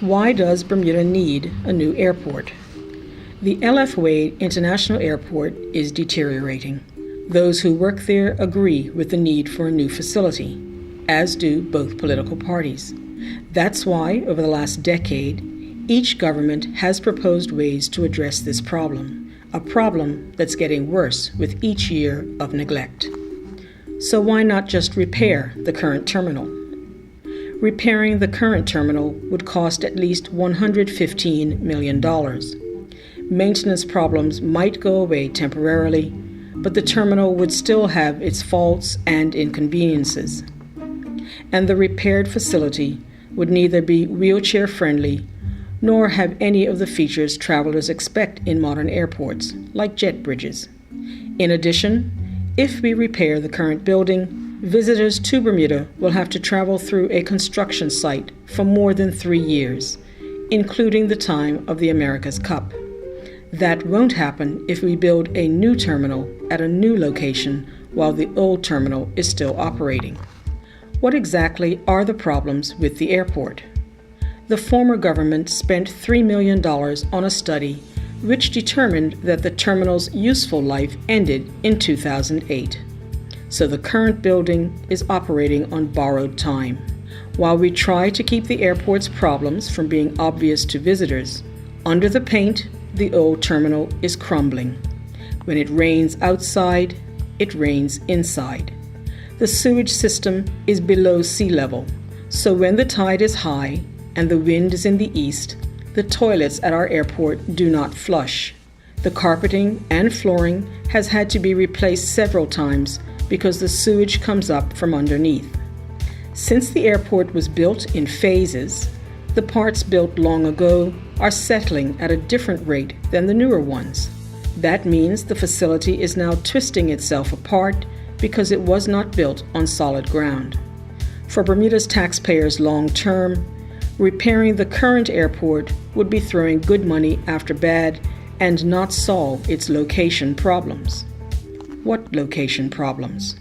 Why does Bermuda need a new airport? The L.F. Wade International Airport is deteriorating. Those who work there agree with the need for a new facility, as do both political parties. That's why, over the last decade, each government has proposed ways to address this problem, a problem that's getting worse with each year of neglect. So why not just repair the current terminal? Repairing the current terminal would cost at least $115 million. Maintenance problems might go away temporarily, but the terminal would still have its faults and inconveniences. And the repaired facility would neither be wheelchair-friendly nor have any of the features travelers expect in modern airports, like jet bridges. In addition, if we repair the current building, visitors to Bermuda will have to travel through a construction site for more than 3 years, including the time of the America's Cup. That won't happen if we build a new terminal at a new location while the old terminal is still operating. What exactly are the problems with the airport? The former government spent $3 million on a study which determined that the terminal's useful life ended in 2008. So the current building is operating on borrowed time. While we try to keep the airport's problems from being obvious to visitors, under the paint, the old terminal is crumbling. When it rains outside, it rains inside. The sewage system is below sea level, so when the tide is high and the wind is in the east, the toilets at our airport do not flush. The carpeting and flooring has had to be replaced several times because the sewage comes up from underneath. Since the airport was built in phases, the parts built long ago are settling at a different rate than the newer ones. That means the facility is now twisting itself apart because it was not built on solid ground. For Bermuda's taxpayers long term, repairing the current airport would be throwing good money after bad and not solve its location problems. What location problems?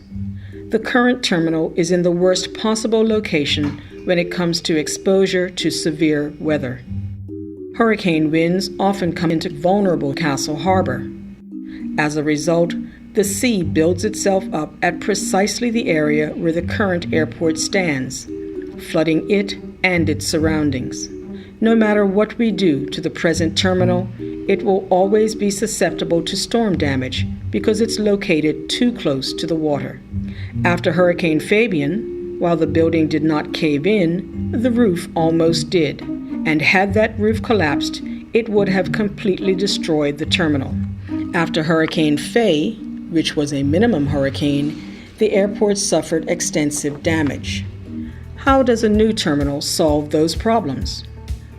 The current terminal is in the worst possible location when it comes to exposure to severe weather. Hurricane winds often come into vulnerable Castle Harbor. As a result, the sea builds itself up at precisely the area where the current airport stands, flooding it and its surroundings. No matter what we do to the present terminal, it will always be susceptible to storm damage because it's located too close to the water. After Hurricane Fabian, while the building did not cave in, the roof almost did, and had that roof collapsed, it would have completely destroyed the terminal. After Hurricane Faye, which was a minimum hurricane, the airport suffered extensive damage. How does a new terminal solve those problems?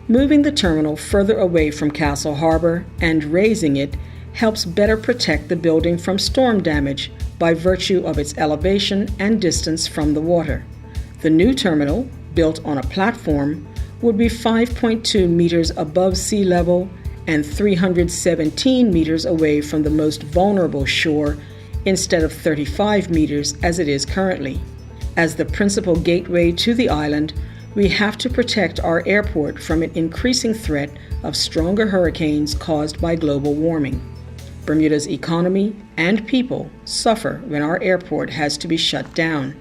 Moving the terminal further away from Castle Harbor and raising it helps better protect the building from storm damage by virtue of its elevation and distance from the water. The new terminal, built on a platform, would be 5.2 meters above sea level and 317 meters away from the most vulnerable shore instead of 35 meters as it is currently. As the principal gateway to the island, we have to protect our airport from an increasing threat of stronger hurricanes caused by global warming. Bermuda's economy and people suffer when our airport has to be shut down.